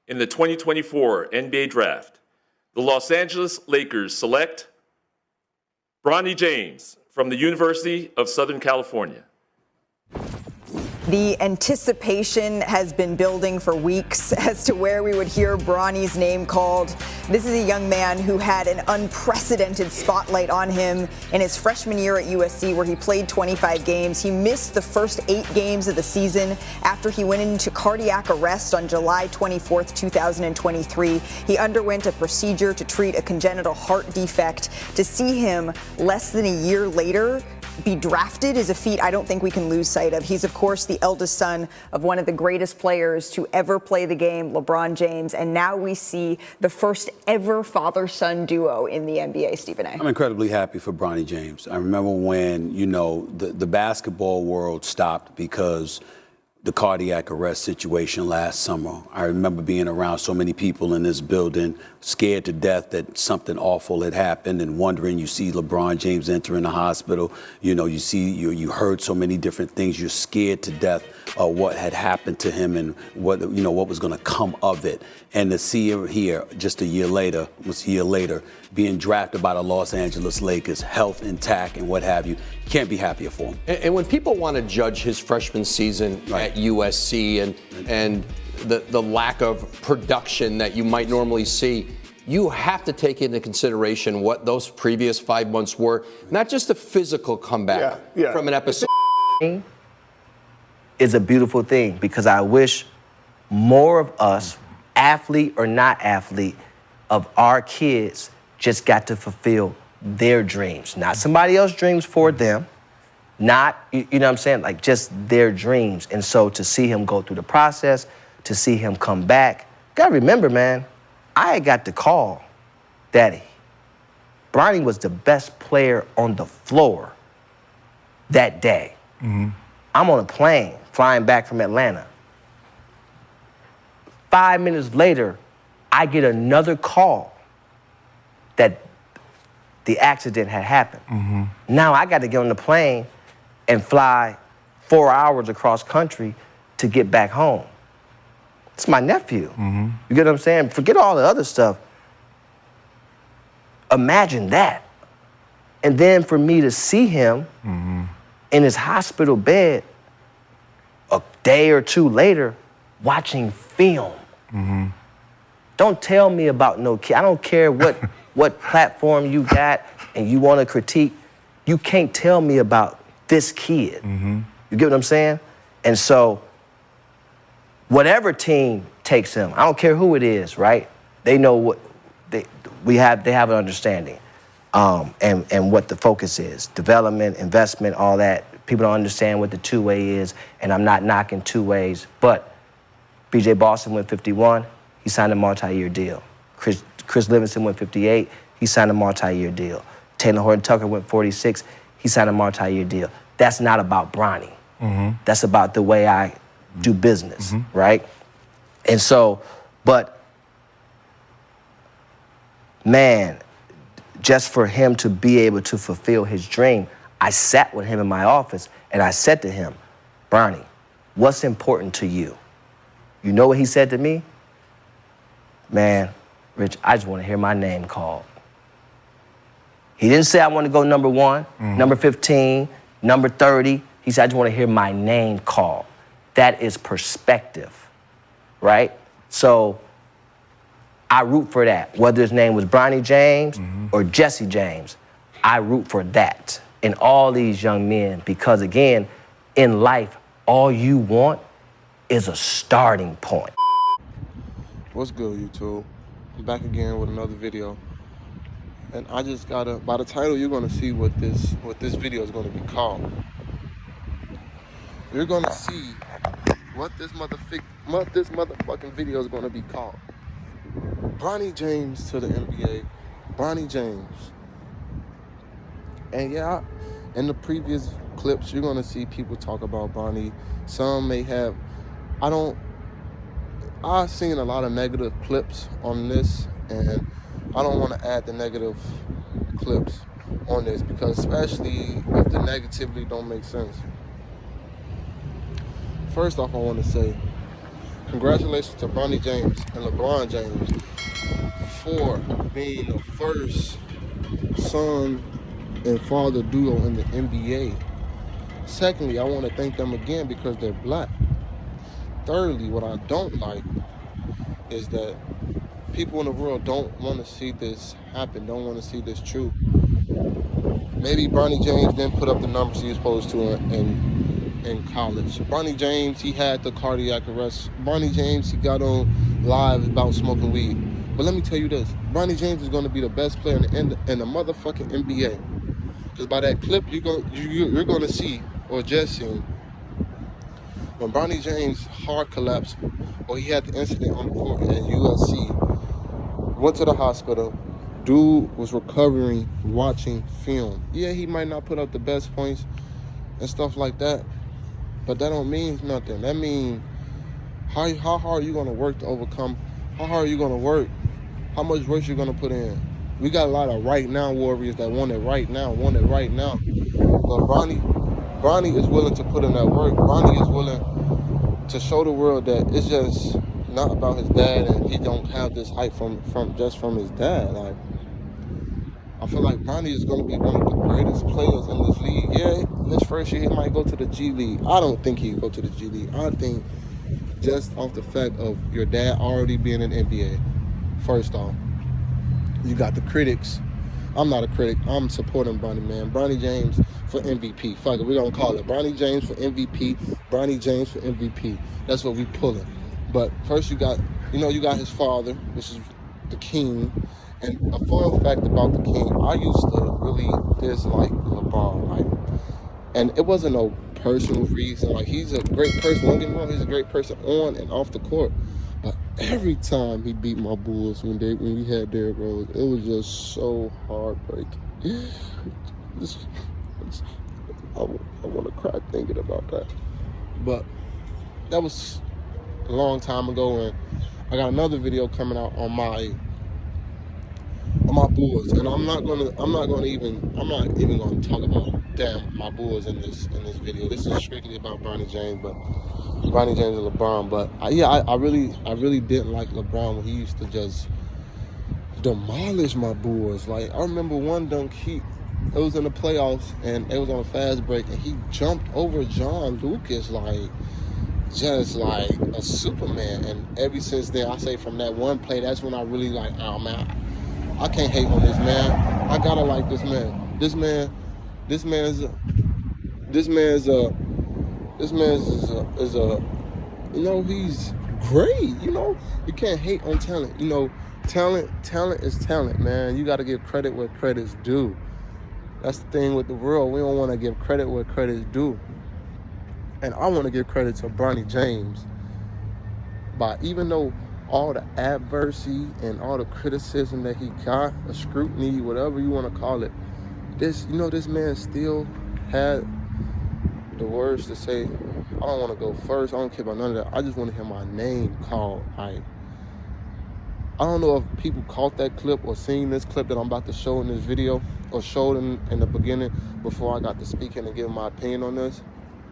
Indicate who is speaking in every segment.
Speaker 1: in the 2024 NBA Draft, the Los Angeles Lakers select Bronny James from the University of Southern California.
Speaker 2: The anticipation has been building for weeks as to where we would hear Bronny's name called. This is a young man who had an unprecedented spotlight on him in his freshman year at USC, where he played 25 games. He missed the first 8 games of the season after he went into cardiac arrest on July 24th, 2023. He underwent a procedure to treat a congenital heart defect. To see him less than a year later be drafted is a feat I don't think we can lose sight of. He's, of course, the eldest son of one of the greatest players to ever play the game, LeBron James. And now we see the first ever father-son duo in the NBA, Stephen A.
Speaker 3: I'm incredibly happy for Bronny James. I remember when, the basketball world stopped because the cardiac arrest situation last summer. I remember being around so many people in this building, scared to death that something awful had happened, and wondering. You see LeBron James entering the hospital. You heard so many different things. You're scared to death of what had happened to him and what was going to come of it. And to see him here just a year later, being drafted by the Los Angeles Lakers, health intact and what have you, you can't be happier for him.
Speaker 4: And when people want to judge his freshman season at USC and the lack of production that you might normally see, you have to take into consideration what those previous 5 months were, not just a physical comeback from an episode.
Speaker 5: Is a beautiful thing, because I wish more of us, athlete or not athlete, of our kids just got to fulfill their dreams, not somebody else's dreams for them, not, you know what I'm saying, like just their dreams. And so to see him go through the process, to see him come back, gotta remember, man, I had got the call that Bronny was the best player on the floor that day. Mm-hmm. I'm on a plane flying back from Atlanta. 5 minutes later, I get another call that the accident had happened. Mm-hmm. Now I got to get on the plane and fly 4 hours across country to get back home. It's my nephew. Mm-hmm. You get what I'm saying? Forget all the other stuff. Imagine that. And then for me to see him in his hospital bed a day or two later, watching film. Mm-hmm. Don't tell me about no kid. I don't care what platform you got and you want to critique. You can't tell me about this kid. Mm-hmm. You get what I'm saying? And so, whatever team takes him, I don't care who it is, right? They know what they have an understanding, and what the focus is: development, investment, all that. People don't understand what the two-way is, and I'm not knocking two-ways, but B.J. Boston went 51, he signed a multi-year deal. Chris Livingston went 58, he signed a multi-year deal. Taylor Horton-Tucker went 46, he signed a multi-year deal. That's not about Bronny. Mm-hmm. That's about the way I do business, right? And so, but, man, just for him to be able to fulfill his dream, I sat with him in my office and I said to him, Bronny, what's important to you? You know what he said to me? Man, Rich, I just want to hear my name called. He didn't say I want to go number 1, number 15, number 30. He said, I just want to hear my name called. That is perspective, right? So I root for that. Whether his name was Bronny James or Jesse James, I root for that in all these young men, because again, in life, all you want is a starting point.
Speaker 6: What's good, YouTube? I'm back again with another video. And I just gotta, by the title, you're gonna see what this video is gonna be called. You're gonna see what this motherfucking video is gonna be called. Bronny James to the NBA. Bronny James. And yeah, in the previous clips, you're gonna see people talk about Bronny. Some may have, I've seen a lot of negative clips on this, and I don't want to add the negative clips on this, because especially if the negativity don't make sense. First off, I want to say, Congratulations to Bronny James and LeBron James for being the first son and father duo in the NBA. Secondly, I want to thank them again because they're black. Thirdly, what I don't like is that people in the world don't want to see this happen, don't want to see this true. Maybe Bronny James didn't put up the numbers he was supposed to in college. Bronny James, he had the cardiac arrest. Bronny James, he got on live about smoking weed. But let me tell you this, Bronny James is going to be the best player in the motherfucking NBA. Because by that clip you're going to see, or just seen, when Bronny James' heart collapsed, or he had the incident on the court at USC, went to the hospital, dude was recovering, watching film. Yeah, he might not put up the best points and stuff like that, but that don't mean nothing. That means how hard are you gonna work to overcome? How hard are you gonna work? How much work you gonna put in? We got a lot of right now warriors that want it right now. But Bronny is willing to put in that work. Bronny is willing to show the world that it's just not about his dad, and he don't have this hype from his dad. Like, I feel like Bronny is going to be one of the greatest players in this league. Yeah, his first year he might go to the G League. I don't think he'll go to the G League. I think just off the fact of your dad already being in the NBA, first off, you got the critics. I'm not a critic. I'm supporting Bronny, man. Bronny James for MVP. Fuck it, we're going to call it Bronny James for MVP. Bronny James for MVP. That's what we pulling. But first you got his father, which is the king. And a fun fact about the king, I used to really dislike LeBron. And it wasn't no personal reason. Like, he's a great person. Don't get me wrong, he's a great person on and off the court. But every time he beat my Bulls when we had Derrick Rose, it was just so heartbreaking. I want to cry thinking about that. But that was a long time ago, and I got another video coming out on my Bulls, and I'm not even gonna talk about my Bulls in this video. This is strictly about Bronny James, but Bronny James and LeBron. But I really didn't like LeBron when he used to just demolish my Bulls. Like, I remember one dunk, it was in the playoffs, and it was on a fast break, and he jumped over John Lucas just like a Superman. And ever since then, I say from that one play, that's when I really like, oh man, I can't hate on this man. I gotta like this man. This man is he's great. You can't hate on talent. Talent is talent, man. You gotta give credit where credit's due. That's the thing with the world. We don't want to give credit where credit's due. And I want to give credit to Bronny James. But even though all the adversity and all the criticism that he got, the scrutiny, whatever you want to call it, this man still had the words to say, I don't want to go first, I don't care about none of that, I just want to hear my name called. I don't know if people caught that clip or seen this clip that I'm about to show in this video, or showed in the beginning before I got to speaking and give my opinion on this.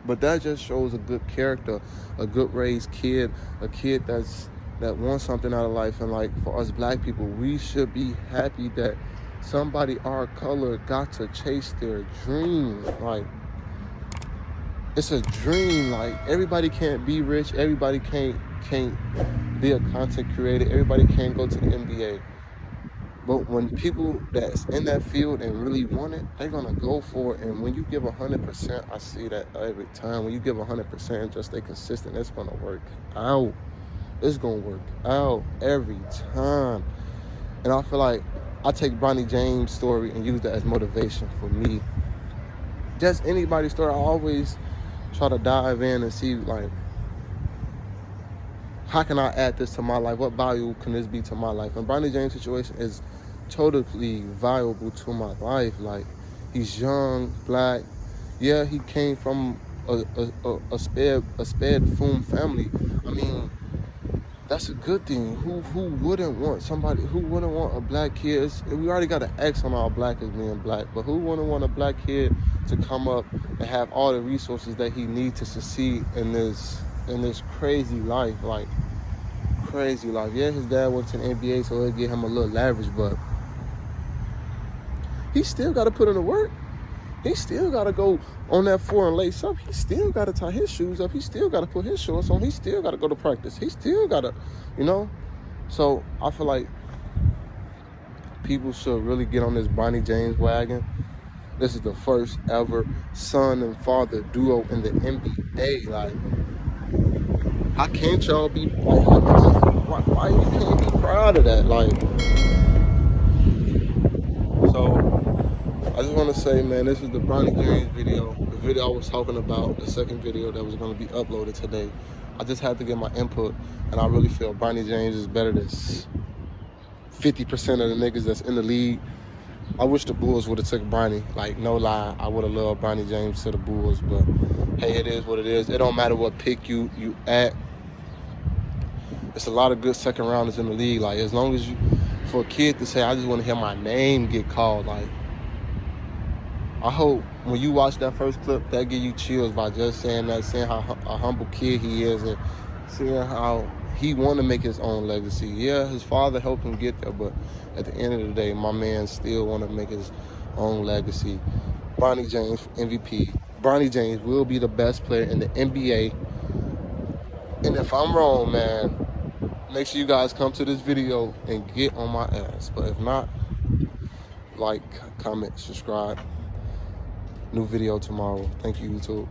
Speaker 6: But that just shows a good character, a good raised kid, a kid that wants something out of life. And like, for us black people, we should be happy that somebody our color got to chase their dream. Like, it's a dream. Like, everybody can't be rich, everybody can't be a content creator, everybody can't go to the NBA. But when people that's in that field and really want it, they're gonna go for it. And when you give 100%, I see that every time. When you give 100%, just stay consistent, it's gonna work out. It's gonna work out every time. And I feel like I take Bronny James' story and use that as motivation for me. Just anybody's story, I always try to dive in and see, like, how can I add this to my life? What value can this be to my life? And Bronny James' situation is totally valuable to my life. Like, he's young, black. Yeah, he came from a spared fum family. I mean, that's a good thing. Who wouldn't want a black kid? We already got an X on our black as being black, but who wouldn't want a black kid to come up and have all the resources that he needs to succeed in this crazy life? Like, crazy. Like, yeah, his dad went to the NBA, so it'll give him a little leverage, but he still got to put in the work. He still got to go on that floor and lace up. He still got to tie his shoes up. He still got to put his shorts on. He still got to go to practice. He still got to, you know. So I feel like people should really get on this Bronny James wagon. This is the first ever son and father duo in the NBA. Like, how can't y'all be, why you can't be proud of that? Like, so I just want to say, man, this is the Bronny James video. The video I was talking about, the second video that was going to be uploaded today. I just had to get my input, and I really feel Bronny James is better than 50% of the niggas that's in the league. I wish the Bulls would have took Bronny. Like, no lie, I would have loved Bronny James to the Bulls, but hey, it is what it is. It don't matter what pick you at. It's a lot of good second rounders in the league. Like, as long as you, for a kid to say, I just want to hear my name get called, like, I hope when you watch that first clip, that give you chills by just saying that, saying how a humble kid he is, and seeing how he want to make his own legacy. Yeah, his father helped him get there, but at the end of the day, my man still want to make his own legacy. Bronny James, MVP. Bronny James will be the best player in the NBA. And if I'm wrong, man, make sure you guys come to this video and get on my ass. But if not, like, comment, subscribe. New video tomorrow. Thank you, YouTube.